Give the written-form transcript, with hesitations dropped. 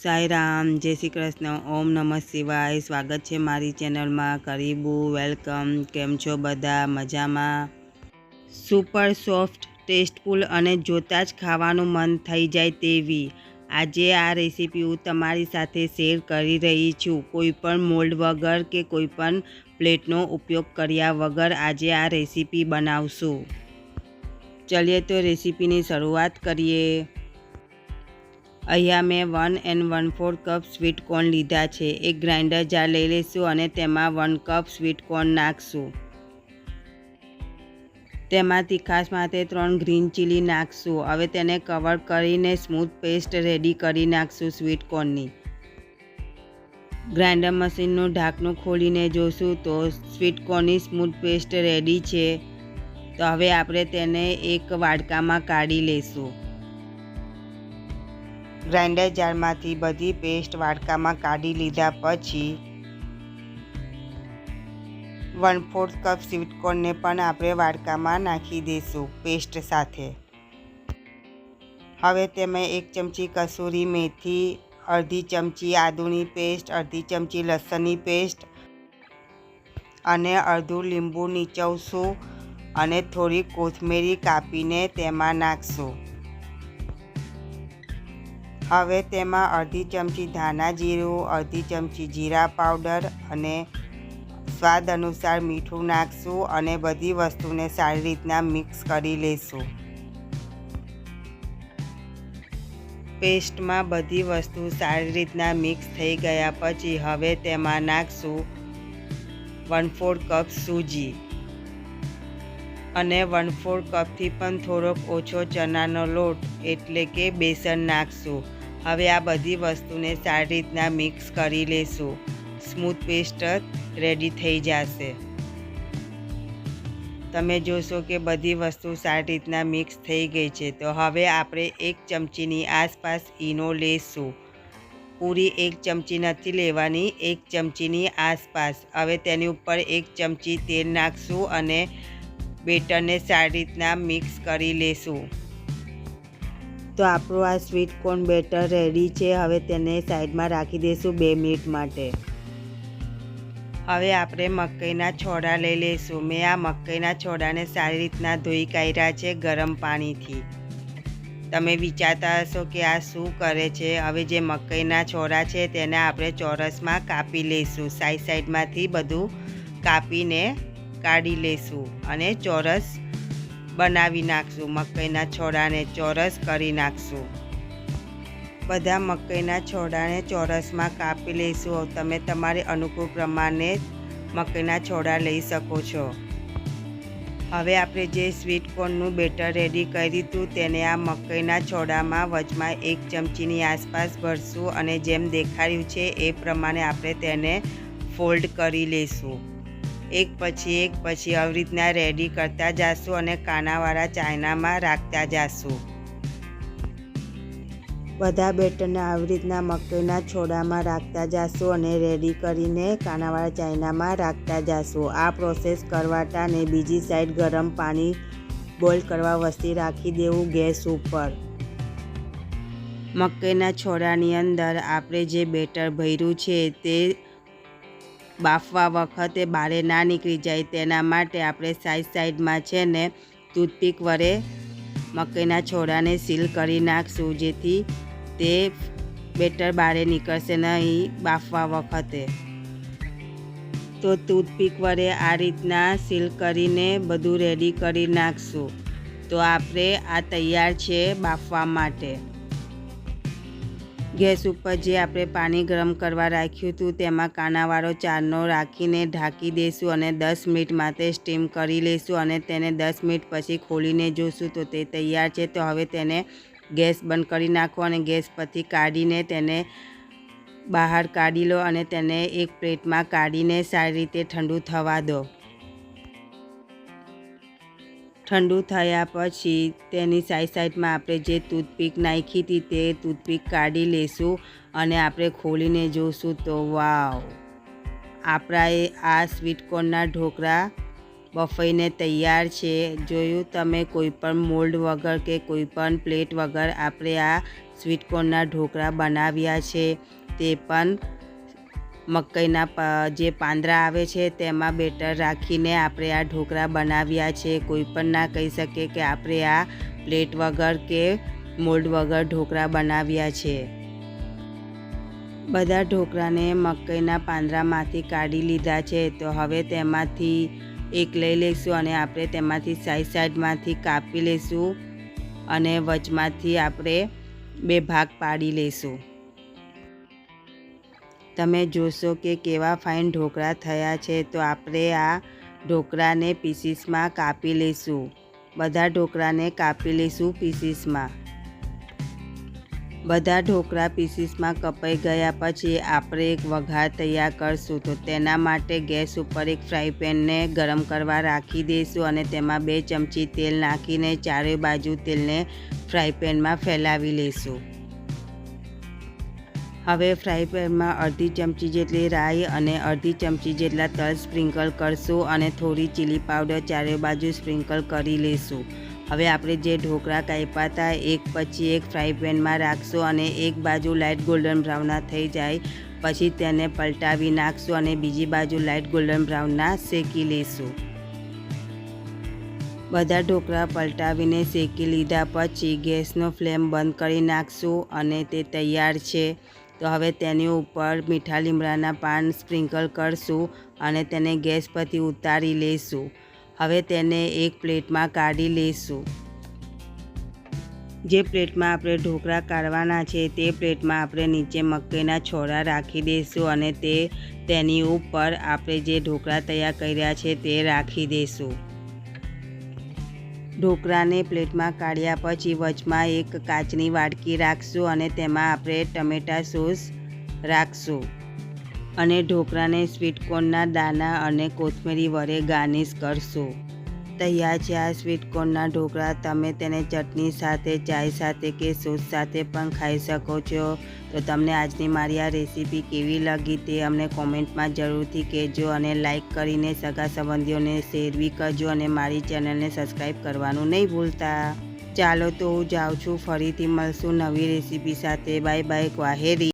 સાઈ રામ, જય શ્રી કૃષ્ણ, ઓમ નમઃ શિવાય। સ્વાગત છે મારી ચેનલમાં। કરીબુ વેલકમ। કેમ છો બધા? મજામાં? સુપર સોફ્ટ, ટેસ્ટફુલ અને જોતાં જ ખાવાનું મન થઈ જાય તેવી આજે આ રેસીપી હું તમારી સાથે શેર કરી રહી છું। કોઈપણ મોલ્ડ વગર કે કોઈપણ પ્લેટનો ઉપયોગ કર્યા વગર આજે આ રેસીપી બનાવશું। ચલીએ તો રેસીપીની શરૂઆત કરીએ। અહીંયા મેં 1 1/4 કપ સ્વીટ કોર્ન લીધા છે। એક ગ્રાઇન્ડર જાર લઈ લઈશું અને તેમાં 1 કપ સ્વીટ કોર્ન નાખશું। તેમાં તીખાશ માટે 3 ગ્રીન ચીલી નાખશું। હવે તેને કવર કરીને સ્મૂથ પેસ્ટ રેડી કરી નાખશું સ્વીટ કોર્નની। ગ્રાઇન્ડર મશીનનું ઢાંકણું ખોલીને જોશું તો સ્વીટ કોર્નની સ્મૂથ પેસ્ટ રેડી છે। તો હવે આપણે તેને એક વાડકામાં કાઢી લઈશું। ગ્રાઇન્ડર જારમાંથી બધી પેસ્ટ વાડકામાં કાઢી લીધા પછી 1/4 કપ સ્વીટ કોર્નને પણ આપણે વાડકામાં નાખી દઈશું પેસ્ટ સાથે। હવે તેમાં 1 ચમચી કસૂરી મેથી, અડધી ચમચી આદુની પેસ્ટ, અડધી ચમચી લસણની પેસ્ટ અને અડધું લીંબુ નીચવશું અને થોડી કોથમીર કાપીને તેમાં નાખશું। હવે તેમાં અડધી ચમચી ધાણા જીરું, અડધી ચમચી જીરા પાવડર અને સ્વાદ અનુસાર મીઠું નાખશું અને બધી વસ્તુને સારી રીતના મિક્સ કરી લઈશું। પેસ્ટમાં બધી વસ્તુ સારી રીતના મિક્સ થઈ ગયા પછી હવે તેમાં નાખશું 1/4 કપ સૂજી અને 1/4 કપથી પણ થોડોક ઓછો ચણાનો લોટ એટલે કે બેસન નાખશું। હવે આ બધી વસ્તુને સારી રીતના મિક્સ કરી લઈશું। સ્મૂથ પેસ્ટ રેડી થઈ જશે। તમે જોશો કે બધી વસ્તુ સારી રીતના મિક્સ થઈ ગઈ છે। તો હવે આપણે 1 ચમચીની આસપાસ ઈનો લઈશું। પૂરી 1 ચમચી નથી લેવાની, 1 ચમચીની આસપાસ। હવે તેની ઉપર 1 ચમચી તેલ નાખશું અને બેટરને સારી રીતના મિક્સ કરી લઈશું। તો આપણું આ સ્વીટ કોર્ન બેટર રેડી છે। હવે તેને સાઈડમાં રાખી દઈશું 2 મિનિટ માટે। હવે આપણે મકાઈના છોડા લઈ લઈશું। મેં આ મકાઈના છોડાને સારી રીતના ધોઈ કાઢ્યા છે ગરમ પાણીથી। તમે વિચારતા હશો કે આ શું કરે છે? હવે જે મકાઈના છોડા છે તેને આપણે ચોરસમાં કાપી લઈશું। સાઈડમાંથી બધું કાપીને કાઢી લઈશું અને ચોરસ બનાવી નાખશું। મકાઈના છોડાને ચોરસ કરી નાખશું। બધા મકાઈના છોડાને ચોરસમાં કાપી લઈશું। તમે તમારે અનુકૂળ પ્રમાણે મકાઈના છોડા લઈ શકો છો। હવે આપણે જે સ્વીટ કોર્નનું બેટર રેડી કર્યું હતું તેને આ મકાઈના છોડામાં વચમાં 1 ચમચીની આસપાસ ભરશું અને જેમ દેખાડ્યું છે એ પ્રમાણે આપણે તેને ફોલ્ડ કરી લઈશું। એક પછી આવી રીતના રેડી કરતા જઈશું અને કાણાવાળા ચાયનામાં રાખતા જઈશું। બધા બેટરને આવી રીતના મકાઈના છોડામાં રાખતા જઈશું અને રેડી કરીને કાણાવાળા ચાયનામાં રાખતા જઈશું। આ પ્રોસેસ કરવાટાને બીજી સાઈડ ગરમ પાણી બોઇલ કરવા વસ્તી રાખી દેવું ગેસ ઉપર। મકાઈના છોડાની અંદર આપણે જે બેટર ભર્યું છે તે બાફવા વખતે બારે ના નીકળી જાય તેના માટે આપણે સાઈડમાં છે ને ટૂથપીક વડે મકાઈના છોડાને સીલ કરી નાખશું જેથી તે બેટર બારે નીકળશે નહીં બાફવા વખતે। તો ટૂથપીક વડે આ રીતના સીલ કરીને બધું રેડી કરી નાખશું। તો આપણે આ તૈયાર છે બાફવા માટે। ગેસ ઉપર જે આપણે પાણી ગરમ કરવા રાખ્યું હતું તેમાં કાણાવાળો ચારનો રાખીને ઢાંકી દઈશું અને 10 મિનિટ માટે સ્ટીમ કરી લઈશું અને તેને 10 મિનિટ પછી ખોલીને જોઈશું તો તે તૈયાર છે। તો હવે તેને ગેસ બંધ કરી નાખો અને ગેસ પરથી કાઢીને તેને બહાર કાઢી લો અને તેને એક પ્લેટમાં કાઢીને સારી રીતે ઠંડુ થવા દો। ઠંડુ થયા પછી તેની સાઈડમાં આપણે જે ટૂથપીક નાખી હતી તે ટૂથપીક કાઢી લઈશું અને આપણે ખોલીને જોઈશું તો વાવ, આપણા આ સ્વીટ કોર્નના ઢોકળા બફાઈને તૈયાર છે. જોયું તમે, કોઈપણ મોલ્ડ વગર કે કોઈપણ પ્લેટ વગર આપણે આ સ્વીટકોર્નના ઢોકળા બનાવ્યા છે. તે પણ મકાઈના જે પાંદડા આવે છે તેમાં બેટર રાખીને આપણે આ ઢોકળા બનાવ્યા છે. કોઈ પણ ના કહી શકે કે આપણે આ પ્લેટ વગર કે મોલ્ડ વગર ઢોકળા બનાવ્યા છે. બધા ઢોકળાને મકાઈના પાંદડામાંથી કાઢી લીધા છે. તો હવે તેમાંથી એક લઈ લઈશું અને આપણે તેમાંથી સાઈડમાંથી કાપી લઈશું અને વચમાંથી આપણે 2 ભાગ પાડી લઈશું. તમે જોશો કે કેવા ફાઇન ઢોકળા થયા છે. તો આપણે આ ઢોકળાને પીસીસમાં કાપી લઈશું. બધા ઢોકળાને કાપી લઈશું પીસીસમાં. બધા ઢોકળા પીસીસમાં કપાઈ ગયા પછી આપણે એક વઘાર તૈયાર કરશું. તો તેના માટે ગેસ ઉપર એક ફ્રાય પેનને ગરમ કરવા રાખી દઈશું અને તેમાં 2 ચમચી તેલ નાખીને ચારે બાજુ તેલને ફ્રાય પેનમાં ફેલાવી લઈશું. હવે ફ્રાય પેનમાં અડધી ચમચી જેટલી રાઈ અને અડધી ચમચી જેટલા તલ સ્પ્રિંકલ કરશું અને થોડી ચીલી પાવડર ચારે બાજુ સ્પ્રિંકલ કરી લઈશું. હવે આપણે જે ઢોકળા કાપ્યા હતા એક પછી એક ફ્રાય પેનમાં રાખશું અને એક બાજુ લાઇટ ગોલ્ડન બ્રાઉનના થઈ જાય પછી તેને પલટાવી નાખશું અને બીજી બાજુ લાઇટ ગોલ્ડન બ્રાઉનના શેકી લઈશું. બધા ઢોકળા પલટાવીને શેકી લીધા પછી ગેસનો ફ્લેમ બંધ કરી નાખશું અને તે તૈયાર છે. તો હવે તેની ઉપર મીઠા લીમડાના પાન સ્પ્રિંકલ કરશું અને તેને ગેસ પરથી ઉતારી લઈશું. હવે તેને એક પ્લેટમાં કાઢી લઈશું. જે પ્લેટમાં આપણે ઢોકળા કાઢવાના છે તે પ્લેટમાં આપણે નીચે મકાઈના છોડા રાખી દઈશું અને તેની ઉપર આપણે જે ઢોકળા તૈયાર કર્યા છે તે રાખી દઈશું. ઢોકળાને પ્લેટમાં કાઢ્યા પછી વચમાં એક કાચની વાડકી રાખશું અને તેમાં આપણે ટમેટા સોસ રાખશું અને ઢોકળાને સ્વીટકોર્નના દાણા અને કોથમીરી વડે ગાર્નિશ કરશું. તૈયાર છે આ સ્વીટકોર્નના ઢોકળા. તમે તેને ચટણી સાથે, ચાય સાથે કે સોસ સાથે પણ ખાઈ શકો છો. તો તમને આજની મારી આ રેસીપી કેવી લાગી તે અમને કોમેન્ટમાં જરૂરથી કહેજો અને લાઈક કરીને સગા સંબંધીઓને શેર બી કરજો અને મારી ચેનલને સબસ્ક્રાઈબ કરવાનું નહીં ભૂલતા. ચાલો તો હું જાઉં છું, ફરીથી મળશું નવી રેસીપી સાથે. Bye bye. ક્વાહેરી.